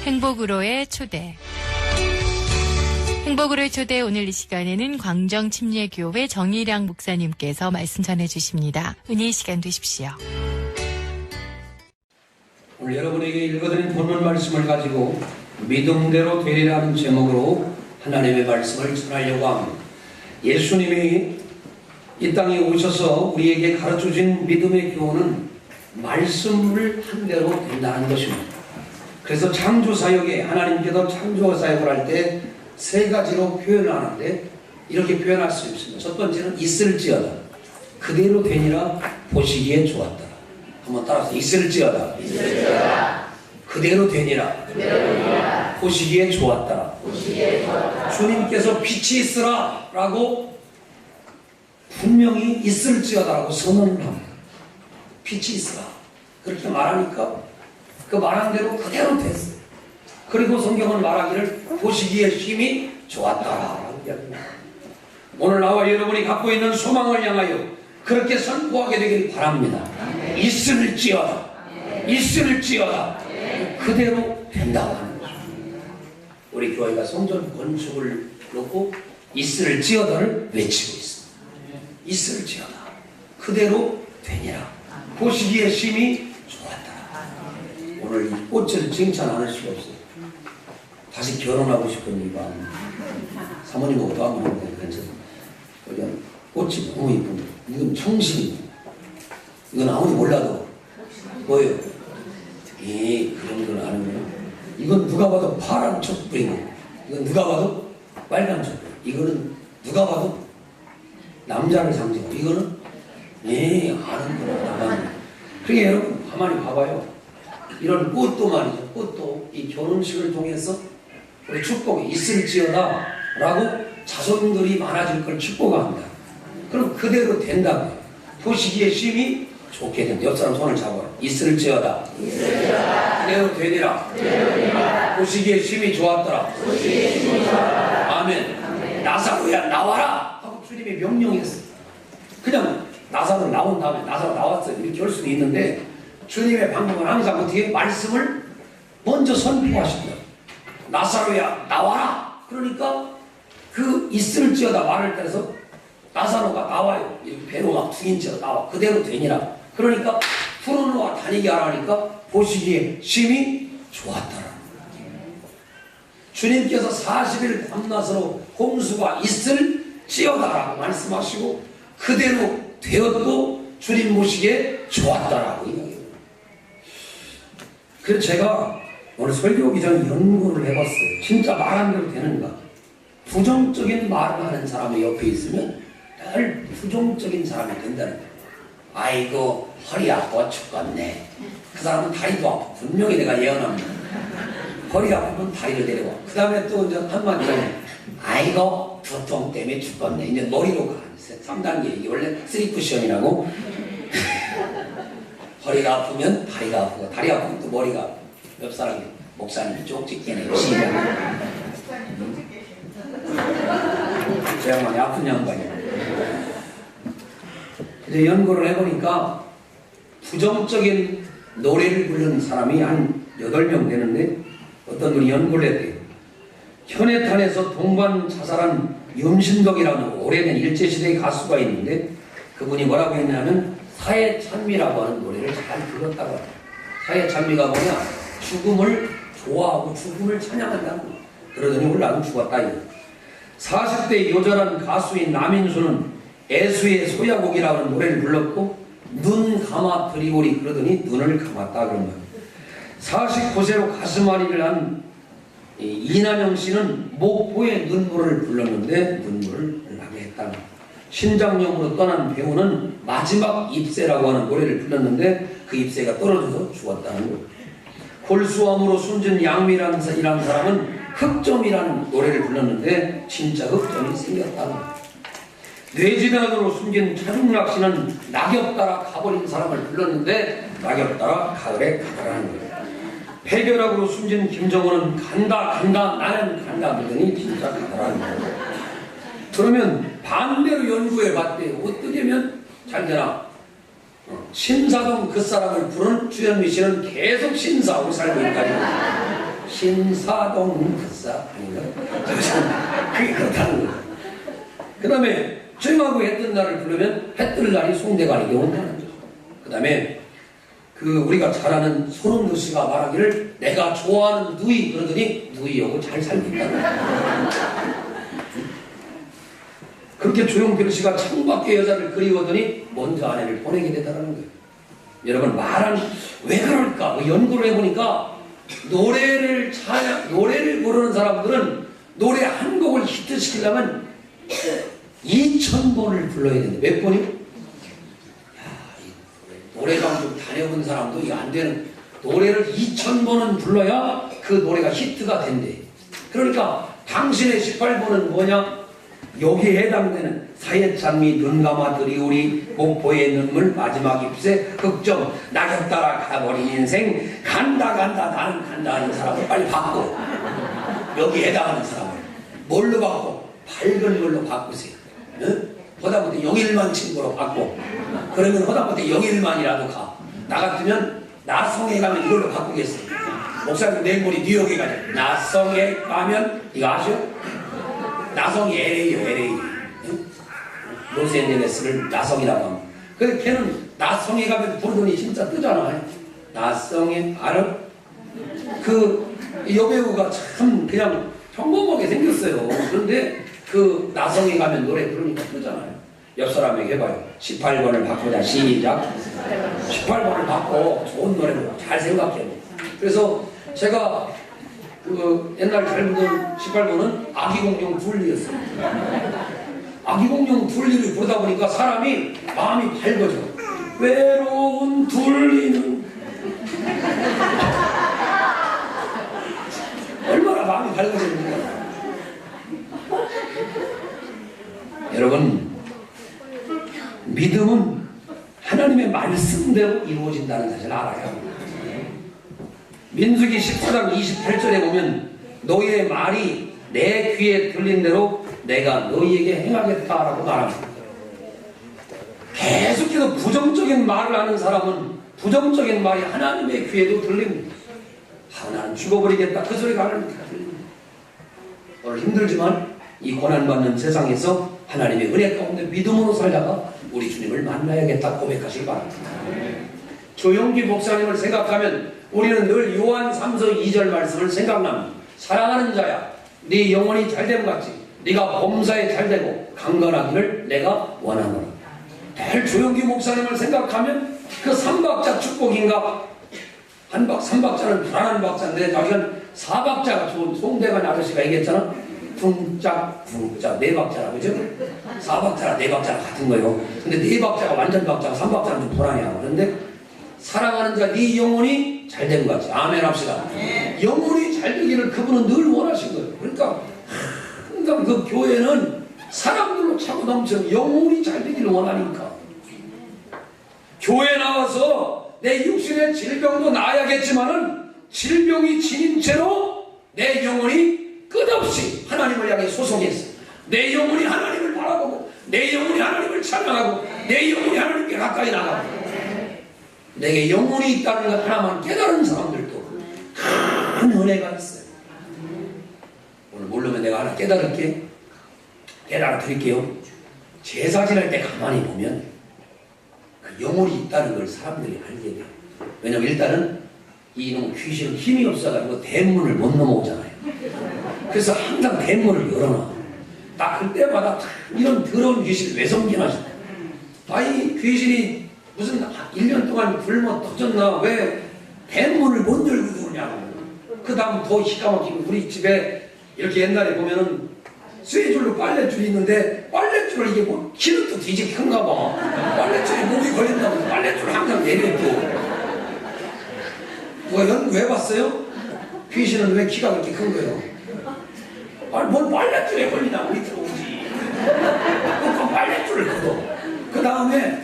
행복으로의 초대. 행복으로의 초대 오늘 이 시간에는 광정침례교회 정일양 목사님께서 말씀 전해주십니다. 은혜의 시간 되십시오. 오늘 여러분에게 읽어드린 본문 말씀을 가지고 믿음대로 되리라는 제목으로 하나님의 말씀을 전하려고 합니다. 예수님이 이 땅에 오셔서 우리에게 가르쳐준 믿음의 교훈은 말씀을 한 대로 된다는 것입니다. 그래서 창조사역에 하나님께서 창조사역을 할 때 세 가지로 표현을 하는데 이렇게 표현할 수 있습니다. 첫 번째는 있을지어다. 그대로 되니라 보시기에 좋았다. 한번 따라서 있을지어다. 그대로 되니라. 보시기에 좋았다. 주님께서 빛이 있으라 라고 분명히 있을지어다라고 선언을 합니다. 빛이 있으라. 그렇게 말하니까 그 말한 대로 그대로 됐어요. 그리고 성경은 말하기를 보시기에 힘이 좋았다라고 이야기합니다. 오늘 나와 여러분이 갖고 있는 소망을 향하여 그렇게 선포하게 되길 바랍니다. 있을지어다. 있을지어다. 그대로 된다고 하는 거죠. 우리 교회가 성전 건축을 놓고 있을지어다를 외치고 있습니다. 있을지어다. 그대로 되니라. 보시기에 심히 좋았다. 오늘 이 꽃을 칭찬 안 할 수가 없어요. 다시 결혼하고 싶은 이유가 사모님하고도 한번 했는데 괜찮아요. 꽃이 너무 이쁜데 이건 청심입니다. 이건 아무도 몰라도 뭐예요? 그런 걸 아는 거예요. 이건 누가 봐도 파란 촛불이고 이건 누가 봐도 빨간 촛불. 이거는 누가 봐도 남자를 상징하고 이거는 아는 거라고 나가는. 그러니까 여러분 가만히 봐봐요. 이런 꽃도 말이죠. 꽃도 이 결혼식을 통해서 우리 축복이 있을지어다 라고 자손들이 많아질 걸 축복합니다. 그럼 그대로 된다고요. 보시기에 심히 좋게 된다. 옆 사람 손을 잡아라. 있을지어다. 그대로 되리라. 보시기에 심히 좋았더라. 아멘. 나사로야 나와라 하고 주님이 명령했어요. 그냥 나사로 나온 다음에 나사로 나왔어요 이렇게 할 수도 있는데 주님의 방법은 항상 어떻게 말씀을 먼저 선포하신다. 나사로야 나와라. 그러니까 그 있을지어다 말을 따라서 나사로가 나와요. 이렇게 배로가 둥인 채로 나와. 그대로 되니라. 그러니까 풀어놓아 다니게 하라니까 보시기에 심히 좋았더라. 주님께서 40일 밤낮으로 홍수가 있을지어다라고 말씀하시고 그대로 되었고 주님 보시기에 좋았다라고 이야기해요. 그래서 제가 오늘 설교 오기 전에 연구를 해봤어요. 진짜 말한 대로 되는가? 부정적인 말을 하는 사람이 옆에 있으면 늘 부정적인 사람이 된다는 거예요. 아이고 허리 아파 죽겠네. 그 사람은 다리도 아파. 분명히 내가 예언합니다. 허리 아프면 다리를 내려와. 그 다음에 또 이제 한마디 하면 아이고 두통 때문에 죽겠네. 이제 머리로 가. 3단계. 이게 원래 3쿠션이라고. 허리가 아프면 다리가 아프고 다리 아프면 또 머리가 아프고. 옆 사람이 목사님이 쪽집게네요. 시작. 제 양반이 아픈 양반이에요. 이제 연구를 해보니까 부정적인 노래를 부르는 사람이 한 8명 되는데 어떤 분이 연구를 했대요. 현해탄에서 동반 자살한 윤신덕이라는 오래된 일제시대의 가수가 있는데 그분이 뭐라고 했냐면 사회찬미라고 하는 노래를 잘 불렀다고 합니다. 사회찬미가 뭐냐? 죽음을 좋아하고 죽음을 찬양한다는 거예요. 그러더니 오늘 나도 죽었다. 40대 요절한 가수인 남인수는 애수의 소야곡이라는 노래를 불렀고 눈 감아 드리오리 그러더니 눈을 감았다 그런 거예요. 49세로 가슴앓이를 한 이난영 씨는 목포의 눈물을 불렀는데 눈물을 나게 했다. 신장염으로 떠난 배우는 마지막 잎새라고 하는 노래를 불렀는데 그 잎새가 떨어져서 죽었다는 거예요. 골수암으로 숨진 양미라는 사람은 흑점이라는 노래를 불렀는데 진짜 흑점이 생겼다는 거예요. 뇌진환으로 숨진 차중락 씨는 낙엽 따라 가버린 사람을 불렀는데 낙엽 따라 가을에 가더라는 거예요. 폐결핵으로 숨진 김정은은 간다 나는 간다 그러더니 진짜 가더라는 거예요. 그러면 반대로 연구해 봤대요. 어떻게 하면 잘 되나? 신사동 그 사람을 부른 주현미 씨는 계속 신사하고 살고 있다니. 신사동 특사 아닌가? 그게 그렇다는 거예요. 그 다음에 저녁하고 해 뜬 날을 부르면 해 뜰 날이 송대관에게 온다는 거죠. 그 다음에 우리가 잘 아는 손흥도 씨가 말하기를 내가 좋아하는 누이 그러더니 누이하고 잘 살고 있다는 거예요. 그렇게 조용필 씨가 창밖에 여자를 그리워더니 먼저 아내를 보내게 되더라는 거예요. 여러분 왜 그럴까? 연구를 해보니까 노래를 부르는 사람들은 노래 한 곡을 히트시키려면 2000번을 불러야 되는데 몇 번이요? 노래방 좀 다녀본 사람도 이거 안 되는 노래를 2000번은 불러야 그 노래가 히트가 된대. 그러니까 당신의 18번은 뭐냐? 여기에 해당되는 사예찬미 눈 감아 들이오리 목포의 눈물 마지막 잎새 걱정 낙엽 따라 가버린 인생 간다 나는 간다 하는 사람을 빨리 바꿔. 여기에 해당하는 사람을 뭘로 바꿔? 밝은 걸로 바꾸세요. 응? 허다못해 영일만 친구로 바꿔. 그러면 허다못해 영일만이라도 가. 나 같으면 나성에 가면 이걸로 바꾸겠어요. 목사님 내일 모레 뉴욕에 가자. 나성에 가면 이거 아시죠? 나성이 LA요, LA. 응? 로스앤젤레스를 나성이라고 합니다. 그래서 걔는 나성에 가면 부르더니 진짜 뜨잖아요. 나성에 알아? 여배우가 참 그냥 평범하게 생겼어요. 그런데 나성에 가면 노래 부르니까 뜨잖아요. 옆 사람에게 해봐요. 18번을 바꾸자. 시작. 18번을 바꿔. 좋은 노래로 잘 생각해요. 그래서 제가 옛날 잘 부르던 18번은 아기공룡 둘리였어요. 아기공룡 둘리를 부르다 보니까 사람이 마음이 밝아져. 외로운 둘리는 얼마나 마음이 밝아지는가. 여러분, 믿음은 하나님의 말씀대로 이루어진다는 사실을 알아야 합니다. 민수기 14장 28절에 보면 너희의 말이 내 귀에 들린 대로 내가 너희에게 행하겠다라고 말합니다. 계속해서 부정적인 말을 하는 사람은 부정적인 말이 하나님의 귀에도 들립니다. 나는 죽어버리겠다. 그 소리가 하나님께 들립니다. 오늘 힘들지만 이 고난받는 세상에서 하나님의 은혜 가운데 믿음으로 살다가 우리 주님을 만나야겠다 고백하시기 바랍니다. 조영기 목사님을 생각하면 우리는 늘 요한 3서 2절 말씀을 생각납니다. 사랑하는 자야 네 영혼이 잘됨 같이 네가 범사에 잘되고 강건하기를 내가 원하노라. 늘 조영기 목사님을 생각하면 그 삼박자 축복인가 삼박자는 불안한 박자인데 자기는 사박자가 좋은 송대관 아저씨가 얘기했잖아. 쿵짝 네 박자라 그죠? 사박자라 네 박자라 같은 거예요. 근데 네 박자가 완전 박자가 삼박자는 좀 불안해요. 그런데 사랑하는 자 네 영혼이 잘된 것 같이 아멘 합시다. 영혼이 잘되기를 그분은 늘 원하신 거예요. 그러니까 항상 그 교회는 사람들로 차고 넘쳐 영혼이 잘되기를 원하니까 교회 나와서 내 육신의 질병도 나아야겠지만은 질병이 지닌 채로 내 영혼이 끝없이 하나님을 향해 소송했어. 내 영혼이 하나님을 바라보고 내 영혼이 하나님을 찬양하고 내 영혼이 하나님께 가까이 나가고 내게 영혼이 있다는 것 하나만 깨달은 사람들도 큰 은혜가 있어요. 오늘 모르면 내가 하나 깨달아 드릴게요. 제사 지낼 때 가만히 보면 그 영혼이 있다는 걸 사람들이 알게 돼요. 왜냐면 일단은 이놈 귀신은 힘이 없어가지고 대문을 못 넘어오잖아요. 그래서 항상 대문을 열어놔. 딱 그때마다 이런 더러운 귀신을 왜 섬기나 싶어. 이 귀신이 무슨 1년 동안 굶어 터졌나 왜 대문을 못 열고 들어오냐고. 그 다음 더 기가 막히고 우리 집에 이렇게 옛날에 보면은 쇠줄로 빨랫줄이 있는데 빨랫줄을 이게 뭐 키는 또 뒤집기 큰가 봐. 빨랫줄이 목이 걸린다고 빨랫줄을 항상 내려둬. 누가 연구해봤어요? 귀신은 왜 키가 그렇게 큰 거예요? 뭔 빨랫줄에 걸리나 밑으로 오지. 그 빨랫줄을 걷어. 그 다음에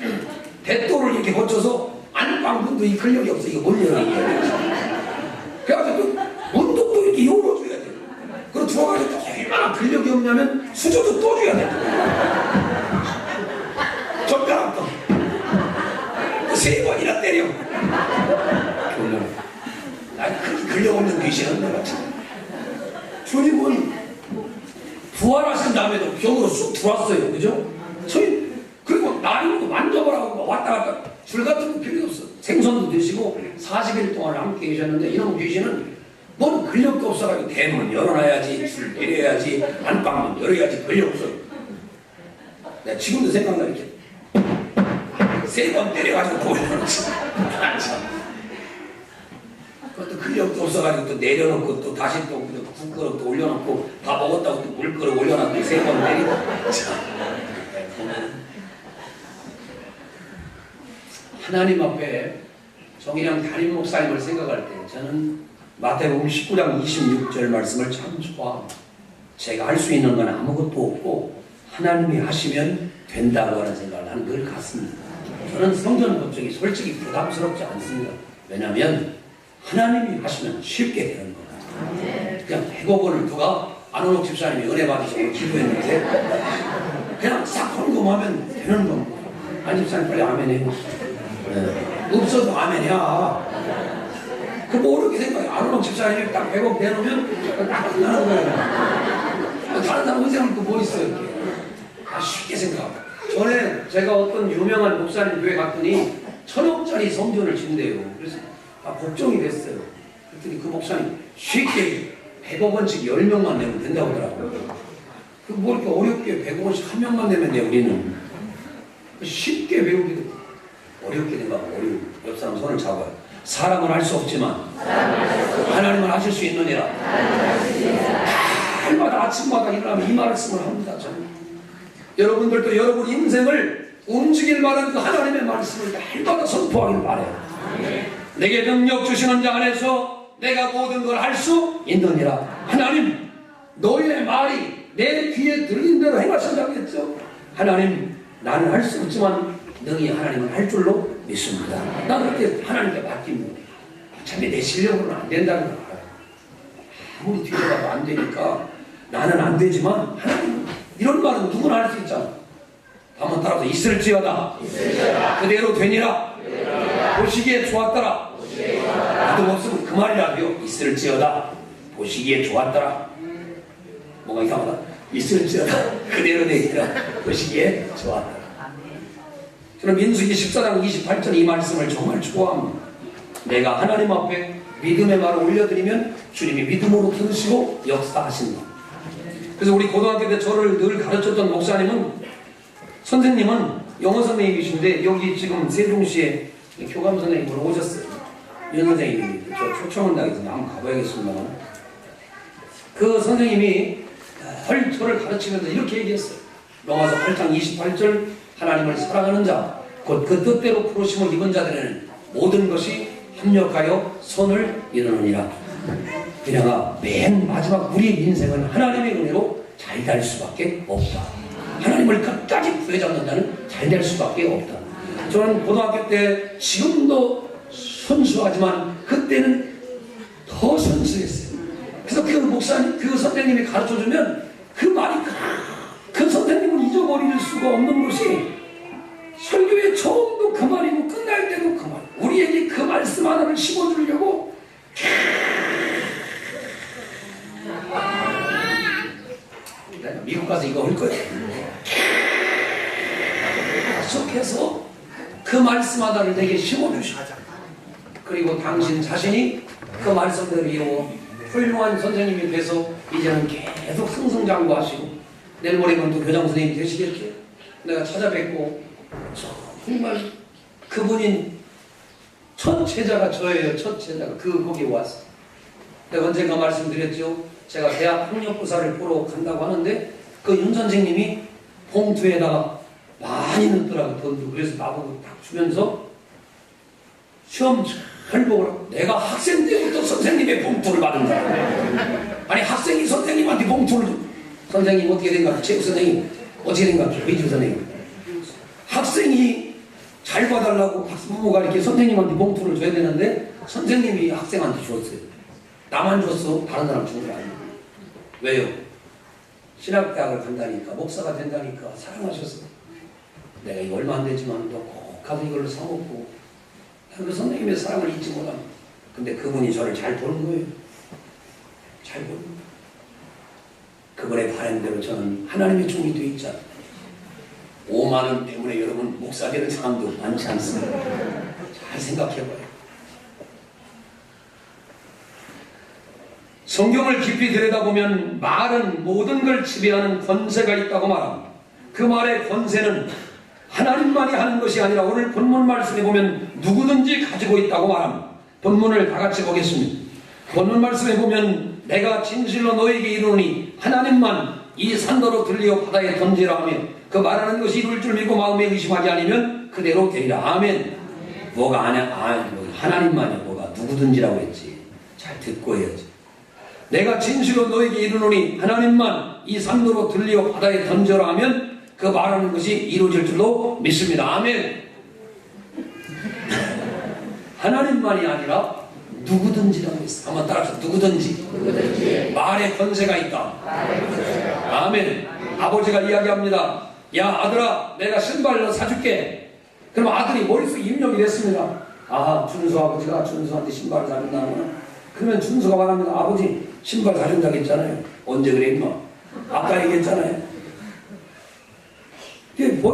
대도를 이렇게 거쳐서 안방문도 이 근력이 없어. 이거 못 열어. 그래가지고 문도 이렇게 열어줘야 돼. 그리고 들어가지고 얼마나 근력이 없냐면 수저도 떠줘야 돼. 젓가락도. 세 번이나 때려. 그렇게 근력 없는 귀신은 내가 참. 주님은 부활하신 다음에도 병으로 쑥 들어왔어요. 그죠? 저희 그리고 나이도 만져보라고 왔다 갔다 줄 같은 거 필요 없어. 생선도 드시고 40일 동안 함께 계셨는데 이런 귀신은 뭔 근력도 없어가지고 대문 열어놔야지, 줄 내려야지, 안방문 열어야지 근력 없어. 내가 지금도 생각나 이렇게 3번 때려가지고 돌려놓지. 그것도 근력도 없어가지고 또 내려놓고 또 다시 또 국그릇 또 올려놓고 다 먹었다고 또 물그릇 올려놨고 3번 때리고. 하나님 앞에 정의량 담임 목사님을 생각할 때 저는 마태복음 19장 26절 말씀을 참 좋아합니다. 제가 할 수 있는 건 아무것도 없고 하나님이 하시면 된다고 하는 생각을 나는 늘 갖습니다. 저는 성전 법적이 솔직히 부담스럽지 않습니다. 왜냐하면 하나님이 하시면 쉽게 되는 거예요. 그냥 100억 원을 누가 안원옥 집사님이 은혜 받으시고 기도했는데 그냥 싹 헌금하면 되는 겁니다. 안 집사님 빨리 아멘 해요. 없어도 아멘이야. 그 모르게 생각해. 안원옥 집사님이 딱 100억 내놓으면 딱 끝나는 거예요. 다른 사람 은생을 뭐 있어요 이렇게. 쉽게 생각하고. 전에 제가 어떤 유명한 목사님 교회 갔더니 1000억짜리 성전을 짓는데요. 그래서 걱정이 됐어요. 그랬더니 그 목사님 쉽게 100억 원씩 10명만 내면 된다고 하더라고요. 그 뭐 이렇게 어렵게 100억 원씩 한 명만 내면 돼 우리는. 쉽게 배우기도 어렵게 된다고. 어려워. 옆 사람 손을 잡아요. 사람은 할 수 없지만 하나님은 하실 수 있느니라. 날마다 아침마다 일어나면 이 말씀을 합니다. 저는. 여러분들도 여러분 인생을 움직일 만한 그 하나님의 말씀을 날마다 선포하길 바라요. 내게 능력 주시는 자 안에서 내가 모든 걸 할 수 있느니라. 하나님 너희의 말이 내 귀에 들린 대로 행하신다고 했죠. 하나님 나는 할 수 없지만 너희 하나님은 할 줄로 믿습니다. 나는 그렇게 하나님께 맡깁니다. 참 내 실력으로는 안 된다는 걸 알아요. 아무리 뒤져봐도 안 되니까 나는 안 되지만 하나님 이런 말은 누구나 할 수 있잖아. 한번 따라서 있을지어다 그대로 되니라. 보시기에 좋았더라. 믿음 없으면 그 말이라도요. 있을지어다 보시기에 좋았더라. 뭔가 이상하다. 있을지어다 그대로 되니라. 보시기에 좋았더라. 저는 민수기 14장 28절 이 말씀을 정말 좋아합니다. 내가 하나님 앞에 믿음의 말을 올려드리면 주님이 믿음으로 들으시고 역사하신다. 그래서 우리 고등학교 때 저를 늘 가르쳤던 목사님은 선생님은 영어 선생님이신데 여기 지금 세종시에 교감 선생님으로 오셨어요. 윤 선생님입니다. 저 초청을 당해서 한번 가봐야겠습니다만 그 선생님이 늘 저를 가르치면서 이렇게 얘기했어요. 로마서 8장 28절 하나님을 사랑하는 자 곧 그 뜻대로 부르심을 입은 자들에는 모든 것이 합력하여 선을 이루느니라. 그냥아 맨 마지막 우리의 인생은 하나님의 은혜로 잘 될 수밖에 없다. 하나님을 끝까지 부여잡는 자는 잘 될 수밖에 없다. 저는 고등학교 때 지금도 순수하지만 그때는 더 순수했어요. 그래서 그 목사님, 그 선생님이 가르쳐주면 그 말이 그 선생님은 잊어버릴 수가 없는 것이 설교의 처음도 그 말이고 끝날 때도 그 말. 우리에게 그 말씀 하나를 심어주려고 내가 미국 가서 이거 할 거야. 계속해서 그 말씀 하나를 내게 심어주시고 그리고 당신 자신이 그 말씀대로 이루어 훌륭한 선생님이 돼서 이제는 계속 승승장구하시고 내일 모레면 또 교장 선생님이 되시겠죠. 내가 찾아뵙고 정말 그분인 첫 제자가 저예요. 첫 제자가 거기에 왔어요. 내가 언젠가 말씀드렸죠. 제가 대학 학력고사를 보러 간다고 하는데 그 윤 선생님이 봉투에다가 많이 넣더라고 돈도. 그래서 나보고 딱 주면서 시험 잘 보라고. 내가 학생 때부터 선생님의 봉투를 받은 거야. 아니 학생이 선생님한테 봉투를 줘. 선생님 어떻게 된 것 같아? 체육 선생님 어떻게 된 것 같아? 의주 선생님. 학생이 잘 봐달라고 부모가 이렇게 선생님한테 봉투를 줘야 되는데 선생님이 학생한테 줬어요. 나만 줬어. 다른 사람 준 게 아니에요. 왜요? 신학대학을 간다니까 목사가 된다니까 사랑하셔서 내가 이거 얼마 안 되지만 너 꼭 가서 이걸로 사먹고 그 선생님의 사랑을 잊지 못합니다. 근데 그분이 저를 잘 보는 거예요. 잘 모릅니다. 그분의 바람대로 저는 하나님의 종이 되어 있지 않습니다. 5만 원 때문에 여러분 목사 되는 사람도 많지 않습니다. 잘 생각해봐요. 성경을 깊이 들여다보면 말은 모든 걸 지배하는 권세가 있다고 말합니다. 그 말의 권세는 하나님만이 하는 것이 아니라 오늘 본문 말씀에 보면 누구든지 가지고 있다고 말합니다. 본문을 다 같이 보겠습니다. 본문 말씀에 보면 내가 진실로 너에게 이르노니 하나님만 이 산더러 들리어 바다에 던지라 하며 그 말하는 것이 이룰 줄 믿고 마음에 의심하지 않으면 그대로 되리라. 아멘. 뭐가 하나님만이 뭐가 누구든지라고 했지. 잘 듣고 해야지. 내가 진실로 너에게 이르노니 하나님만 이 산더러 들리어 바다에 던져라 하면 그 말하는 것이 이루어질 줄로 믿습니다. 아멘. 하나님만이 아니라 누구든지라고 했어. 한번 따라서 누구든지. 말에 권세가 있다. 아멘. 아버지가 이야기합니다. 야 아들아 내가 신발을 사줄게. 그럼 아들이 머릿속에 입력이 됐습니다. 아 준수 아버지가 준수한테 신발을 사준다는. 그러면 준수가 말합니다. 아버지 신발 사준다고 했잖아요. 언제 그래 임마. 아까 얘기했잖아요.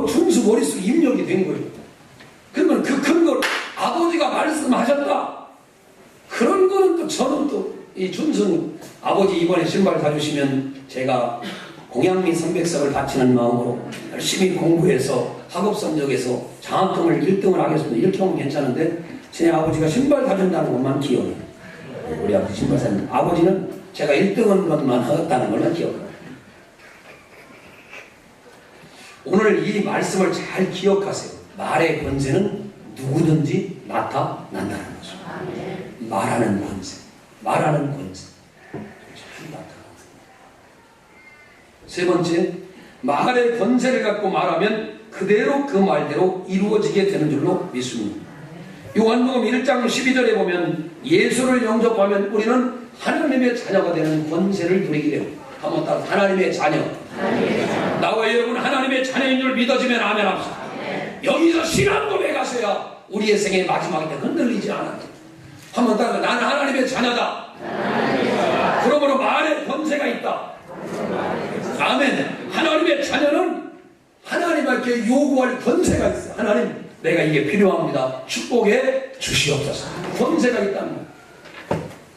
준수 머릿속에 입력이 된 거예요. 그러면 그 큰 걸 아버지가 말씀하셨다. 그런 거는 또 저는 또 이 준수는 아버지 이번에 신발 사주시면 제가 공양미 선백석을 바치는 마음으로 열심히 공부해서 학업 성적에서 장학금을 1등을 하겠습니다. 이렇게 하면 괜찮은데 제 아버지가 신발 사준다는 것만 기억해요. 우리 아버지 신발 사준 아버지는 제가 1등한 것만 하겠다는 것만 기억해요. 오늘 이 말씀을 잘 기억하세요. 말의 권세는 누구든지 나타난다는 것입니다. 말하는 권세. 말하는 권세. 잘 나타납니다. 세 번째, 말의 권세를 갖고 말하면 그대로 그 말대로 이루어지게 되는 줄로 믿습니다. 요한복음 1장 12절에 보면 예수를 영접하면 우리는 하나님의 자녀가 되는 권세를 누리게 됩니다. 한번 따라 하나님의 자녀. 나와 여러분 하나님의 자녀인 줄 믿어지면 아멘 합시다. 여기서 신앙 고백하셔야 우리의 생의 마지막에 흔들리지 않아요. 한번 따라 나는 하나님의 자녀다. 그러므로 말에 권세가 있다. 아멘. 하나님의 자녀는 하나님께 요구할 권세가 있어요. 하나님 내가 이게 필요합니다. 축복해 주시옵소서. 권세가 있답니다.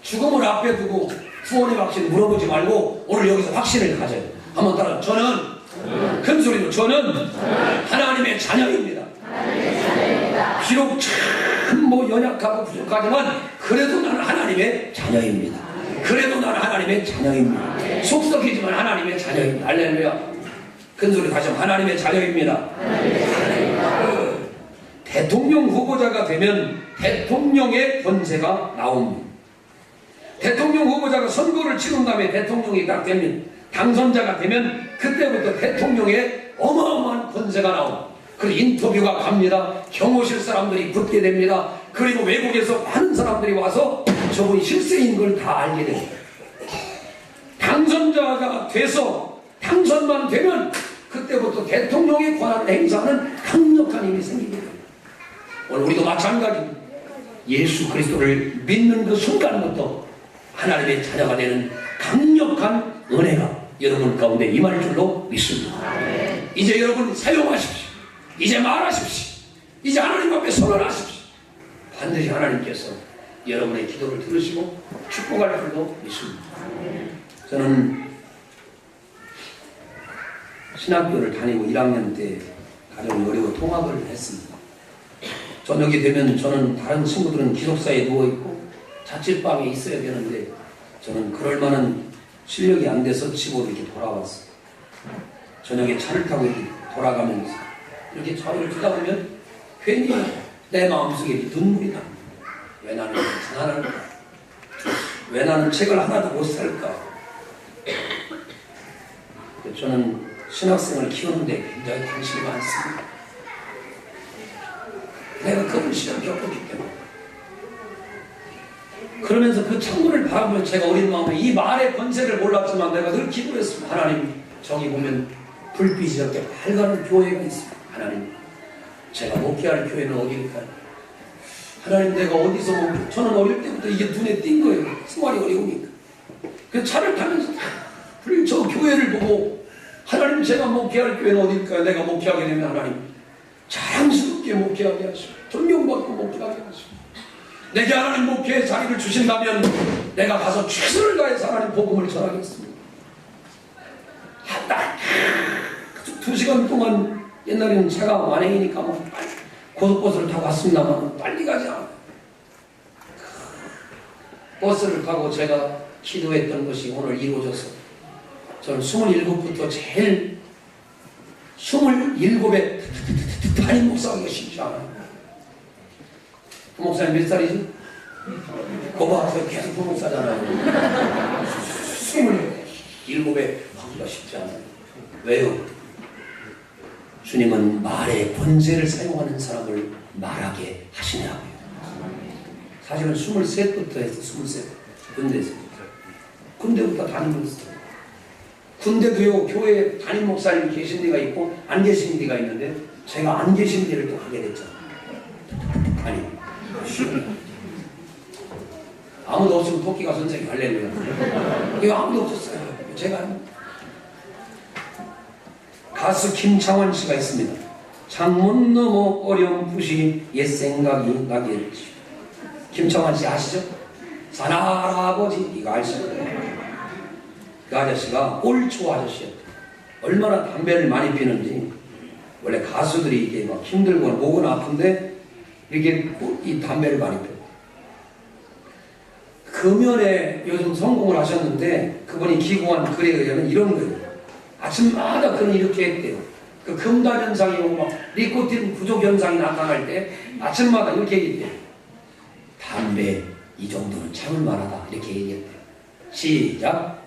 죽음을 앞에 두고 구원의 확신 물어보지 말고 오늘 여기서 확신을 가져요. 한번 따라 저는 큰 소리로 저는 하나님의 자녀입니다. 비록 참 연약하고 부족하지만 그래도 나는 하나님의 자녀입니다. 그래도 나는 하나님의 자녀입니다. 속썩이지만 하나님의 자녀입니다. 할렐루야. 큰 소리 다시 한번 하나님의 자녀입니다. 대통령 후보자가 되면 대통령의 권세가 나옵니다. 대통령 후보자가 선거를 치른 다음에 대통령이 딱 되면 당선자가 되면 그때부터 대통령의 어마어마한 권세가 나옵니다. 그리고 인터뷰가 갑니다. 경호실 사람들이 붙게 됩니다. 그리고 외국에서 많은 사람들이 와서 저분이 실세인 걸 다 알게 됩니다. 당선자가 돼서 당선만 되면 그때부터 대통령의 권한을 행사하는 강력한 힘이 생기게 됩니다. 오늘 우리도 마찬가지입니다. 예수 그리스도를 믿는 그 순간부터 하나님의 자녀가 되는 강력한 은혜가 여러분 가운데 임할 줄로 믿습니다. 이제 여러분 사용하십시오. 이제 말하십시오. 이제 하나님 앞에 선언하십시오. 반드시 하나님께서 여러분의 기도를 들으시고 축복할 줄로 믿습니다. 저는 신학교를 다니고 1학년 때 가정 어려워 통학을 했습니다. 저녁이 되면 저는 다른 친구들은 기숙사에 누워있고 자취방에 있어야 되는데 저는 그럴 만한 실력이 안 돼서 집으로 이렇게 돌아왔어요. 저녁에 차를 타고 이렇게 돌아가면서 이렇게 차를 주다 보면 괜히 내 마음속에 눈물이 납니다. 왜 나는 가난할까? 왜 나는 책을 하나도 못 살까? 저는 신학생을 키우는데 굉장히 관심이 많습니다. 내가 그런 시간을 겪었기 때문에. 그러면서 그 창문을 바라보면 제가 어린 마음에 이 말의 권세를 몰랐지만 내가 늘 기도했습니다. 하나님, 저기 보면 불빛이 이렇게 밝아는 교회가 있습니다. 하나님, 제가 목회할 교회는 어디일까요? 하나님, 내가 어디서 저는 어릴 때부터 이게 눈에 띈 거예요. 생활이 어려우니까. 그 차를 타면서 그리고 저 교회를 보고 하나님 제가 목회할 교회는 어딜까요? 내가 목회하게 되면 하나님 자랑스럽게 목회하게 하시고 존경받고 목회하게 하시고 내게 하나님 목회의 자리를 주신다면 내가 가서 최선을 다해서 하나님 복음을 전하겠습니다. 한 달 2시간 동안 옛날에는 차가 완행이니까 뭐 고속버스를 타고 갔습니다만 빨리 가지 않아요. 버스를 타고 제가 기도했던 것이 오늘 이루어져서 저는 27부터 제일 27에 담임 목사하기가 쉽지 않아요. 그 목사님 몇 살이지? 고바서 계속 그 목사잖아요. 27에 하기가 쉽지 않아요. 왜요? 주님은 말의 권세를 사용하는 사람을 말하게 하시냐고요. 사실은 23부터 해서 23 군대에서 군대부터 다니면서 군대도요 교회에 담임 목사님 계신 데가 있고 안 계신 데가 있는데 제가 안 계신 데를 또 가게 됐잖아요. 아니 아무도 없으면 토끼가 선생님 할렐루야. 이거 아무도 없었어요. 제가 가수 김창원 씨가 있습니다. 창문 너머 어렴풋이 옛 생각이 나게 했지. 김창원 씨 아시죠? 산할아버지 이거 아시죠? 그 아저씨가 꼴초 아저씨였대. 얼마나 담배를 많이 피는지. 원래 가수들이 이게 막 힘들고 목은 아픈데 이렇게 이 담배를 많이 펴. 금연에 요즘 성공을 하셨는데 그분이 기고한 글에 의하면 이런 거예요. 아침마다 그는 이렇게 했대요. 그 금단 현상이 오고 막 니코틴 부족 현상이 나타날 때 아침마다 이렇게 얘기했대요. 담배 이 정도는 참을 만하다 이렇게 얘기했대요. 시작.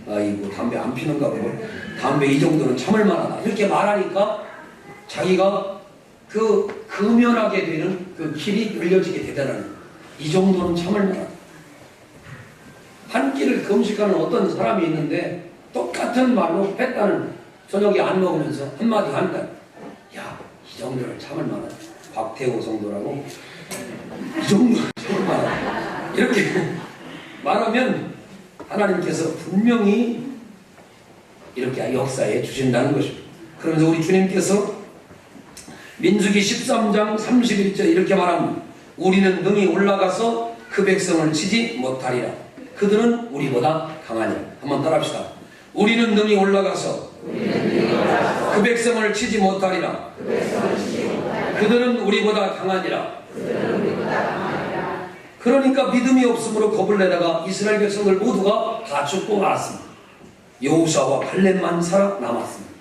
아이고 담배 안 피는가 보고 담배 이 정도는 참을 만하다 이렇게 말하니까 자기가 그 금연하게 되는 그 길이 열려지게 되더라는 거예요. 이 정도는 참을 만하다. 한 끼를 금식하는 어떤 사람이 있는데 똑같은 말로 뺐다는 저녁에 안 먹으면서 한마디 한다. 야, 이 정도는 참을 만하다. 박태호 성도라고 이 정도는 참을 만하다. 이렇게 말하면 하나님께서 분명히 이렇게 역사에 주신다는 것입니다. 그러면서 우리 주님께서 민수기 13장 31절 이렇게 말합니다. 우리는 능히 올라가서 그 백성을 치지 못하리라. 그들은 우리보다 강하니라. 한번 따라합시다. 우리는 능히 올라가서 그 백성을 치지 못하리라. 그들은 우리보다 강하니라. 그러니까 믿음이 없으므로 겁을 내다가 이스라엘 백성들 모두가 다 죽고 말았습니다. 여호수아와 갈렙만 살아남았습니다.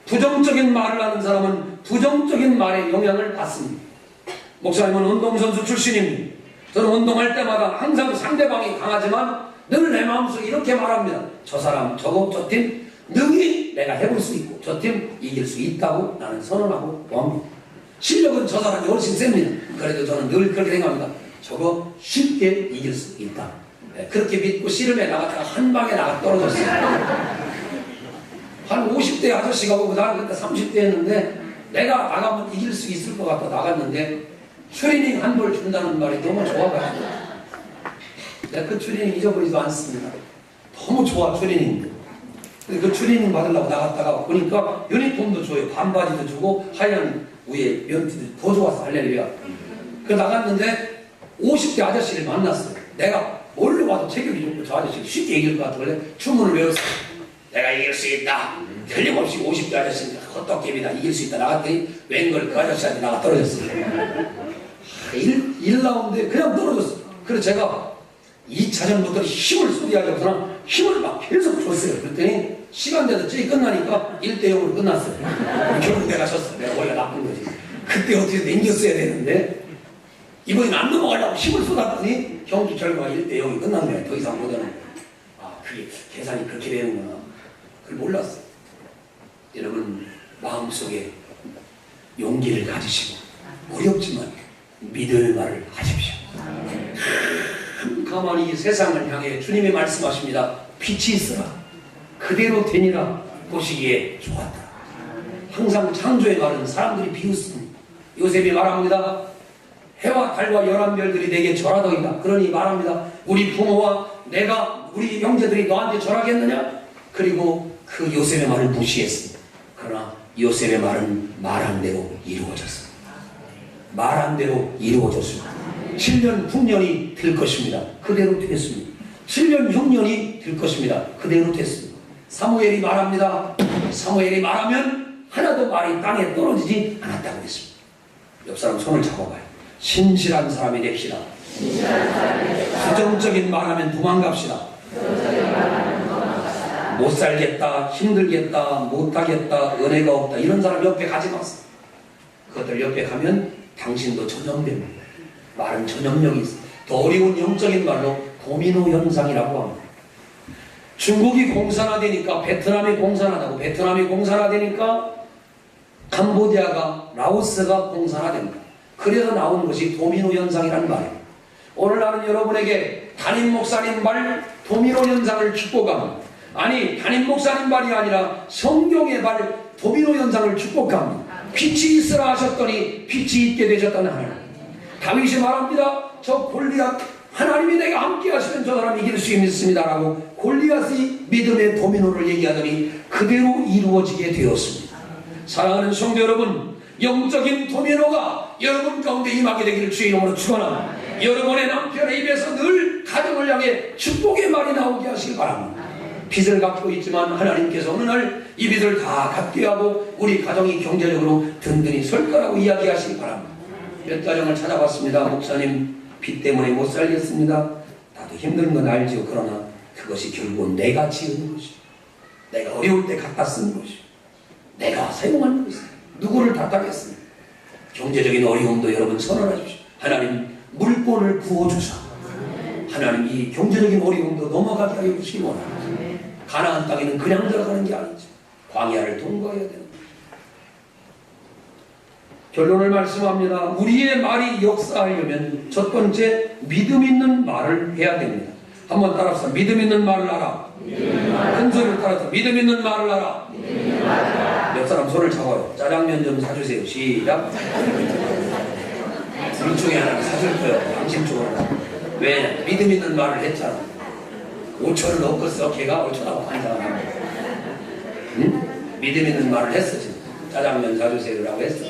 부정적인 말을 하는 사람은 부정적인 말에 영향을 받습니다. 목사님은 운동선수 출신입니다. 저는 운동할 때마다 항상 상대방이 강하지만 늘 내 마음속에 이렇게 말합니다. 저 사람 저거 저 팀 능히 내가 해볼 수 있고 저 팀 이길 수 있다고 나는 선언하고 봅니다. 실력은 저 사람이 훨씬 셉니다. 그래도 저는 늘 그렇게 생각합니다. 저거 쉽게 이길 수 있다. 그렇게 믿고 씨름에 나갔다가 한 방에 나가 떨어졌어요. 한 50대 아저씨가 오고 나는 그때 30대였는데 내가 나가면 이길 수 있을 것 같아 나갔는데 트레이닝 한 벌 준다는 말이 너무 좋아가지고 내가 그 트레이닝 잊어버리지도 않습니다. 너무 좋아 트레이닝. 그 트레이닝 받으려고 나갔다가 보니까 유니폼도 줘요. 반바지도 주고 하얀 위에 면티도 더 좋았어. 할렐루야. 그 나갔는데 50대 아저씨를 만났어요. 내가 뭘로 봐도 체격이 좋고 저 아저씨 쉽게 이길 것 같아. 원래 주문을 외웠어요. 내가 이길 수 있다. 틀림없이 50대 아저씨는 헛떡개비다. 이길 수 있다. 나갔더니 웬걸 그 아저씨한테 나가 떨어졌어요. 1라운드에 그냥 떨어졌어. 그래서 제가 2차전부터 힘을 쏟아야겠구나. 힘을 막 계속 줬어요. 그랬더니 시간대도 찌 끝나니까 1대0으로 끝났어요. 결국 내가 졌어. 내가 원래 나쁜 거지. 그때 어떻게 넘겼어야 되는데 이번엔 안 넘어가려고 힘을 쏟았더니 경기 결과가 1대0이 끝난 거야. 더 이상 못하는 거야. 아, 그게 계산이 그렇게 되는구나. 그걸 몰랐어요. 여러분 마음속에 용기를 가지시고 어렵지만 믿을 말을 하십시오. 가만히 세상을 향해 주님이 말씀하십니다. 빛이 있어라. 그대로 되니라 보시기에 좋았다. 항상 창조의 말은 사람들이 비웃습니다. 요셉이 말합니다. 해와 달과 열한 별들이 내게 절하더이다. 그러니 말합니다. 우리 부모와 내가 우리 형제들이 너한테 절하겠느냐? 그리고 그 요셉의 말을 무시했습니다. 그러나 요셉의 말은 말한 대로 이루어졌습니다. 말한 대로 이루어졌습니다. 7년 흉년이 될 것입니다. 그대로 됐습니다. 7년 흉년이 될 것입니다. 그대로 됐습니다. 사무엘이 말합니다. 사무엘이 말하면 하나도 말이 땅에 떨어지지 않았다고 했습니다. 옆 사람 손을 잡아봐요. 신실한 사람이 됩시다. 부정적인 말하면 도망갑시다. 못 살겠다, 힘들겠다, 못하겠다, 은혜가 없다, 이런 사람 옆에 가지 마세요. 그것들 옆에 가면 당신도 전염됩니다. 말은 전염력이 있어요. 더 어려운 영적인 말로 도미노 현상이라고 합니다. 중국이 공산화되니까 베트남이 공산화되고, 베트남이 공산화되니까 캄보디아가, 라오스가 공산화됩니다. 그래서 나온 것이 도미노 현상이라는 말이에요. 오늘 나는 여러분에게 담임 목사님 말 도미노 현상을 축복합니다. 아니, 담임 목사님 말이 아니라 성경의 말 도미노 현상을 축복합니다. 빛이 있으라 하셨더니 빛이 있게 되셨다는 하나님. 다윗이 말합니다. 저 골리앗, 하나님이 내가 함께 하시면 저 사람 이길 수 있습니다 라고 골리앗이 믿음의 도미노를 얘기하더니 그대로 이루어지게 되었습니다. 사랑하는 성도 여러분, 영적인 도미노가 여러분 가운데 임하게 되기를 주의 이름으로 축원합니다. 여러분의 남편의 입에서 늘 가정을 향해 축복의 말이 나오게 하시기 바랍니다. 빚을 갖고 있지만 하나님께서 어느 날 이 빚을 다 갚게 하고 우리 가정이 경제적으로 든든히 설 거라고 이야기하시기 바랍니다. 몇 가정을 찾아봤습니다. 목사님, 빚 때문에 못 살겠습니다. 나도 힘든 건 알죠. 그러나 그것이 결국은 내가 지은 것이고, 내가 어려울 때 갖다 쓴 것이고, 내가 사용하는 것이고, 누구를 탓하겠습니까? 경제적인 어려움도 여러분 선언하십시오. 하나님, 물권을 부어주사. 하나님, 이 경제적인 어려움도 넘어가게 하여 주시기 원합니다. 가나안 땅에는 그냥 들어가는 게 아니죠. 광야를 통과해야 됩니다. 결론을 말씀합니다. 우리의 말이 역사하려면 첫 번째, 믿음 있는 말을 해야 됩니다. 한번 따라합시다. 믿음 있는 말을 하라. 큰 소리를 따라서 믿음 있는 말을 하라. 옆 사람 손을 잡아요. 짜장면 좀 사주세요. 시작. 둘 중에 하나는 사줄 거예요. 당신 쪽으로. 왜? 믿음 있는 말을 했잖아. 5천을 넣었어. 걔가 5천하고 환장하는 응? 믿음 있는 말을 했어. 지금. 짜장면 사주세요라고 했어.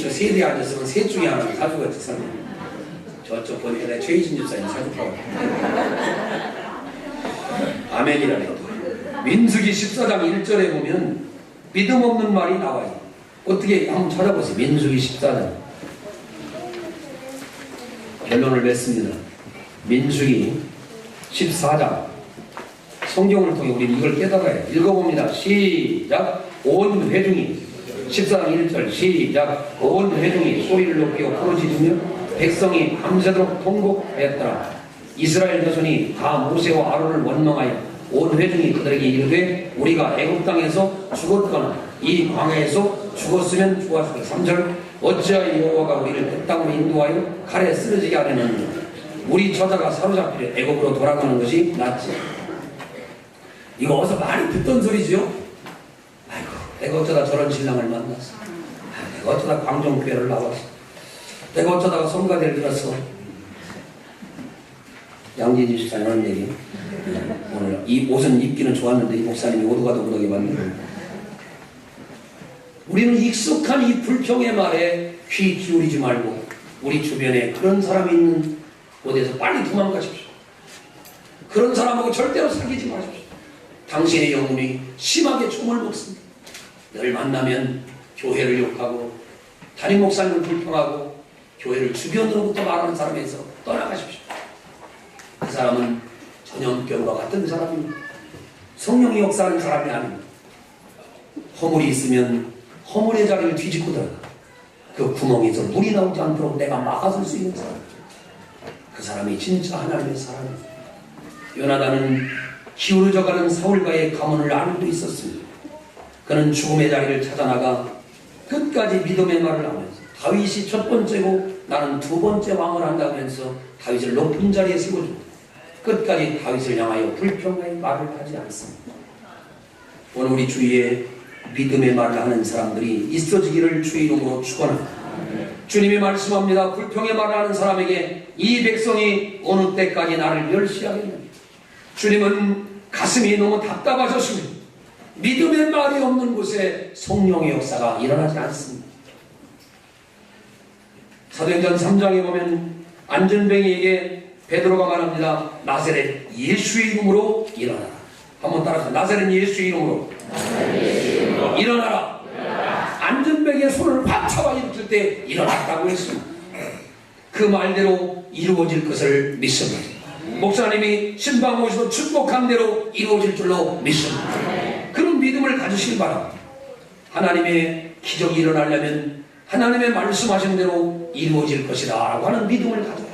세대 앉았으면 셋 중에 하나는 사주겠지. 설마. 저쪽 보니까 내가 최희진 집사님 사줄 거야. 아멘이라네. 민수기 14장 1절에 보면 믿음 없는 말이 나와요. 어떻게 한번 찾아보세요. 민수기 14장. 결론을 맺습니다. 민수기 14장. 성경을 통해 우리는 이걸 깨달아야 해요. 읽어봅니다. 시작. 온 회중이 14장 1절 시작. 온 회중이 소리를 높이고 부르짖으며 백성이 밤새도록 통곡하였더라. 이스라엘 자손이 다 모세와 아론을 원망하여 온 회중이 그들에게 이르되 우리가 애굽 땅에서 죽었거나 이 광야에서 죽었으면 좋았을 3절 어찌하여 여호와가 우리를 그 땅으로 인도하여 칼에 쓰러지게 하려느냐. 우리 저자가 사로잡히려 애굽으로 돌아가는 것이 낫지. 이거 어디서 많이 듣던 소리지요? 아이고, 내가 어쩌다 저런 신랑을 만났어. 내가 어쩌다 광종교회를 나왔어. 내가 어쩌다가 성가대를 들었어. 양진희 집사님 하는 얘기. 오늘 이 옷은 입기는 좋았는데 이 목사님이 오도가도 못하게 봤네. 우리는 익숙한 이 불평의 말에 귀 기울이지 말고 우리 주변에 그런 사람이 있는 곳에서 빨리 도망가십시오. 그런 사람하고 절대로 사귀지 마십시오. 당신의 영혼이 심하게 총을 먹습니다. 늘 만나면 교회를 욕하고 담임 목사님을 불평하고 교회를 주변으로부터 말하는 사람에서 떠나가십시오. 그 사람은 전염병과 같은 사람입니다. 성령이 역사하는 사람이 아닙니다. 허물이 있으면 허물의 자리를 뒤집고 들어가. 그 구멍에서 물이 나오지 않도록 내가 막아설 수 있는 사람. 그 사람이 진짜 하나님의 사람입니다. 요나단은 기울어져가는 사울과의 가문을 알고 있었습니다. 그는 죽음의 자리를 찾아나가 끝까지 믿음의 말을 하면서 다윗이 첫 번째고 나는 두 번째 왕을 한다면서 다윗을 높은 자리에 세워줍니다. 끝까지 다윗을 향하여 불평의 말을 하지 않습니다. 오늘 우리 주위에 믿음의 말을 하는 사람들이 있어지기를 주의 이름으로 축원합니다. 주님이 말씀합니다. 불평의 말을 하는 사람에게 이 백성이 어느 때까지 나를 멸시하겠느냐. 주님은 가슴이 너무 답답하셨습니다. 믿음의 말이 없는 곳에 성령의 역사가 일어나지 않습니다. 사도행전 3장에 보면 안전뱅이에게 베드로가 말합니다. 나사렛 예수의 이름으로 일어나라. 한번 따라서 나사렛 예수의 이름으로 일어나라. 안전뱅이의 손을 확 잡아 일으킬 때 일어났다고 했습니다. 그 말대로 이루어질 것을 믿습니다. 목사님이 신방 오셔서 축복한 대로 이루어질 줄로 믿습니다. 그런 믿음을 가지시기 바랍니다. 하나님의 기적이 일어나려면 하나님의 말씀하신 대로 이루어질 것이다 라고 하는 믿음을 가져라.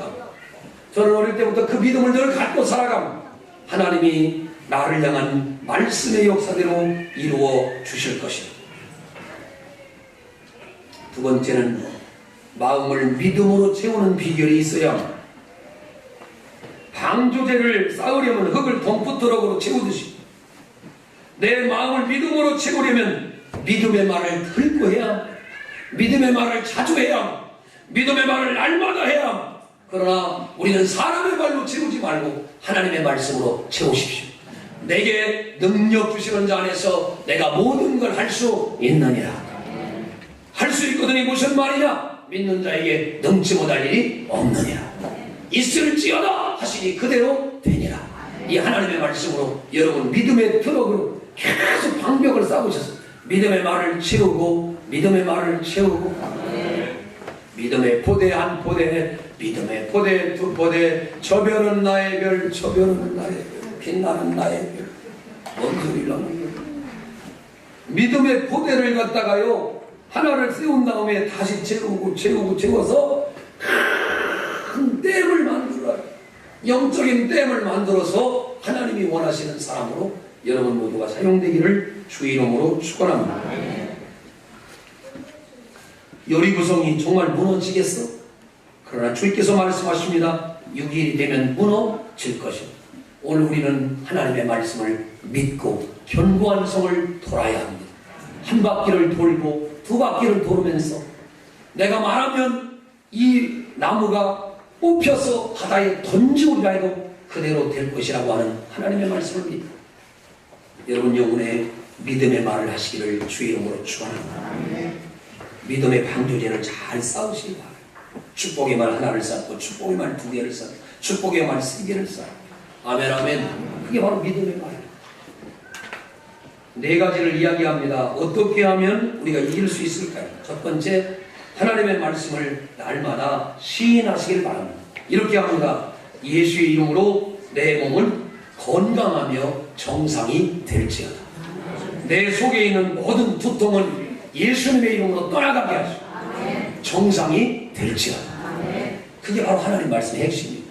저는 어릴 때부터 그 믿음을 늘 갖고 살아갑니다. 하나님이 나를 향한 말씀의 역사대로 이루어 주실 것이다. 두 번째는 마음을 믿음으로 채우는 비결이 있어야 합니다. 방조제를 쌓으려면 흙을 덤프트럭으로 채우듯이 내 마음을 믿음으로 채우려면 믿음의 말을 듣고 해야 합니다. 믿음의 말을 자주 해야 합니다. 믿음의 말을 날마다 해야 합니다. 그러나 우리는 사람의 말로 채우지 말고 하나님의 말씀으로 채우십시오. 내게 능력 주시는 자 안에서 내가 모든 걸 할 수 있느니라. 할 수 있거든이 무슨 말이냐? 믿는 자에게 능치 못할 일이 없느니라. 있을지어다 하시니 그대로 되니라. 이 하나님의 말씀으로 여러분 믿음의 트럭으로 계속 방벽을 쌓으셔서 믿음의 말을 채우고 믿음의 말을 채우고 믿음의 포대 한 포대 믿음의 포대 두 포대 저 별은 나의 별 저 별은 나의 별 빛나는 나의 별 뭔 소리라는 믿음의 포대를 갖다가요 하나를 세운 다음에 다시 채워서 큰 댐을 만들어요. 영적인 댐을 만들어서 하나님이 원하시는 사람으로 여러분 모두가 사용되기를 주의 이름으로 축원합니다. 요리 구성이 정말 무너지겠어? 그러나 주께서 말씀하십니다. 6일이 되면 무너질 것이다. 오늘 우리는 하나님의 말씀을 믿고 견고한 성을 돌아야 합니다. 한 바퀴를 돌고 두 바퀴를 돌으면서 내가 말하면 이 나무가 뽑혀서 바다에 던지우리라 해도 그대로 될 것이라고 하는 하나님의 말씀을 믿고 여러분 영혼의 믿음의 말을 하시기를 주의 이름으로 축원합니다. 믿음의 방조제를 잘 쌓으시기 바랍니다. 축복의 말 하나를 쌓고 축복의 말 두 개를 쌓고 축복의 말 세 개를 쌓고 아멘 아멘. 그게 바로 믿음의 말이에요. 네 가지를 이야기합니다. 어떻게 하면 우리가 이길 수 있을까요? 첫 번째, 하나님의 말씀을 날마다 시인하시길 바랍니다. 이렇게 합니다. 예수의 이름으로 내 몸은 건강하며 정상이 될지어다. 내 속에 있는 모든 두통은 예수님의 이름으로 떠나가게 하시고 정상이 될지어다. 그게 바로 하나님 말씀의 핵심입니다.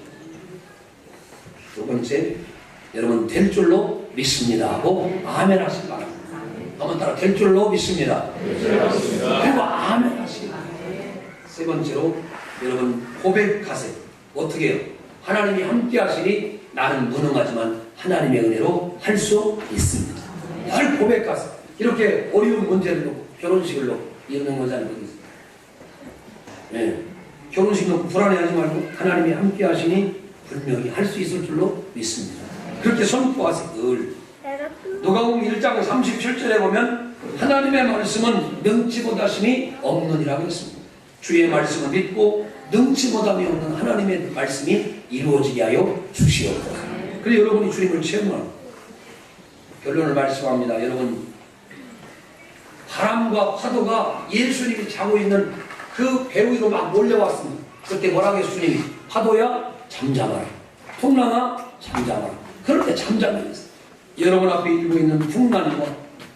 두 번째, 여러분 될 줄로 믿습니다 하고 아멘 하시기 바랍니다. 한번 따라 될 줄로 믿습니다. 그리고 아멘 하시기 바랍니다. 세 번째로 여러분 고백하세요. 어떻게 해요? 하나님이 함께 하시니 나는 무능하지만 하나님의 은혜로 할 수 있습니다. 늘 고백하세요. 이렇게 어려운 문제를 놓고 결혼식을 놓고 이러는 것은 어디 있어요? 네. 결혼식 놓고 불안해하지 말고 하나님이 함께 하시니 분명히 할 수 있을 줄로 믿습니다. 그렇게 선포하세요. 늘. 누가복음 1장 37절에 보면 하나님의 말씀은 능치 못하심이 없느니라고 했습니다. 주의 말씀을 믿고 능치 못함이 없는 하나님의 말씀이 이루어지게 하여 주시옵소서. 그래서 여러분이 주님을 체험하는 결론을 말씀합니다. 여러분 바람과 파도가 예수님이 자고 있는 그 배 위로 막 몰려왔습니다. 그때 뭐라고 했어요? 주님이 파도야 잠잠하라. 풍랑아 잠잠하라. 그럴 때 잠잠해야 했어요. 여러분 앞에 일고 있는 풍랑과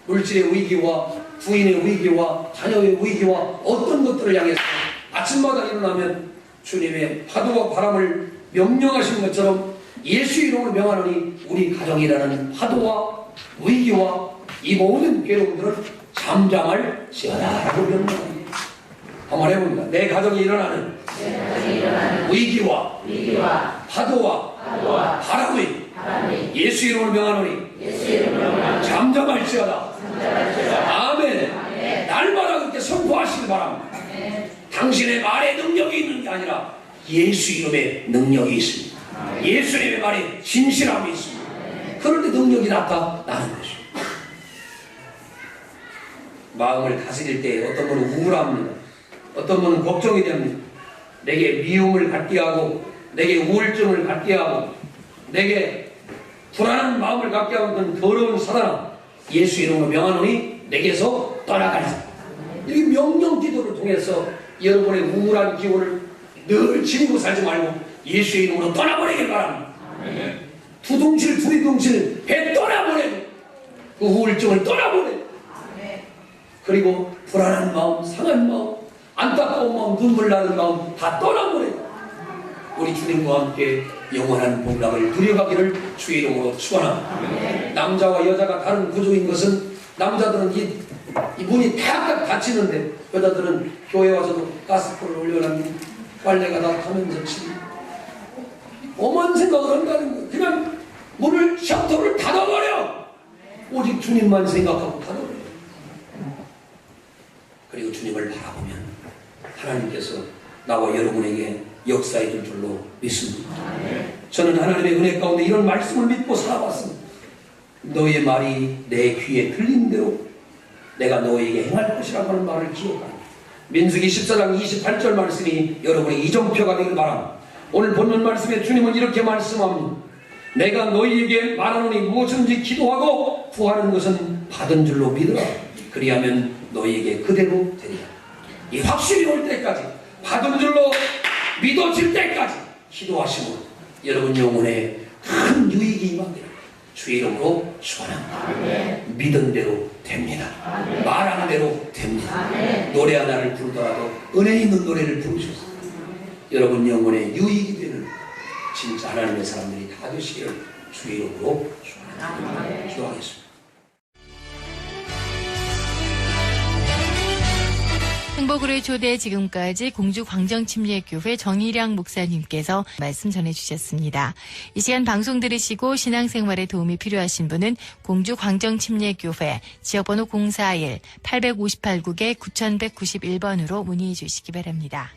물질의 위기와 부인의 위기와 자녀의 위기와 어떤 것들을 향해서 아침마다 일어나면 주님의 파도와 바람을 명령하신 것처럼 예수 이름으로 명하노니 우리 가정이라는 파도와 위기와 이 모든 괴로움들은 잠잠할지어다라고 명령합니다. 한번 해봅니다. 내 가정에 일어나는 위기와 파도와 바람이 예수 이름으로 명하노니 잠잠할지어다. 아멘. 날마다 그렇게 선포하시기 바랍니다. 당신의 말에 능력이 있는 게 아니라 예수 이름에 능력이 있습니다. 예수님의 말에 진실함이 있습니다. 그런데 능력이 나타나는 것이죠. 마음을 다스릴 때 어떤 분은 우울합니다. 어떤 분은 걱정이 됩니다. 내게 미움을 갖게 하고, 내게 우울증을 갖게 하고, 내게 불안한 마음을 갖게 하는 더러운 사단아, 예수 이름으로 명하노니 내게서 떠나가라. 이 명령 기도를 통해서 여러분의 우울한 기운을 늘 지니고 살지 말고 예수의 이름으로 떠나버리길 바랍니다. 두둥실 두리둥실 배 떠나보내고, 그 우울증을 떠나보내고, 그리고 불안한 마음, 상한 마음, 안타까운 마음, 눈물 나는 마음 다 떠나보내고 우리 주님과 함께 영원한 복락을 누려가기를 주의 이름으로 축원합니다. 남자와 여자가 다른 구조인 것은, 남자들은 이 문이 탁 닫히는데 여자들은 교회 와서도 가스불을 올려놨는데 빨래가 다 타면서 치고 엄한 생각을 한다는 거예요. 그냥 문을, 셔터를 닫아버려. 오직 주님만 생각하고 닫아버려. 그리고 주님을 바라보면 하나님께서 나와 여러분에게 역사해 줄 줄로 믿습니다. 저는 하나님의 은혜 가운데 이런 말씀을 믿고 살아왔습니다. 너의 말이 내 귀에 들린 대로 내가 너에게 행할 것이라고 하는 말을 기억합니다. 민수기 14장 28절 말씀이 여러분의 이정표가 되길 바랍니다. 오늘 본문 말씀에 주님은 이렇게 말씀합니다. 내가 너희에게 말하노니 무엇이든지 기도하고 구하는 것은 받은 줄로 믿으라. 그리하면 너희에게 그대로 되리라. 이 확신이 올 때까지, 받은 줄로 믿어질 때까지 기도하시면 여러분 영혼에 큰 유익이 임합니다. 주의 이름으로 축원합니다. 믿은 대로 됩니다. 말한 대로 됩니다. 노래 하나를 부르더라도 은혜 있는 노래를 부르셔서 여러분 영혼에 유익이 되는 진짜 하나님의 사람들이 다 되시기를 주의 이름으로 축원합니다. 기도하겠습니다. 행복으로의 초대, 지금까지 공주광정침례교회 정일양 목사님께서 말씀 전해주셨습니다. 이 시간 방송 들으시고 신앙생활에 도움이 필요하신 분은 공주광정침례교회 지역번호 041-858국에 9191번으로 문의해 주시기 바랍니다.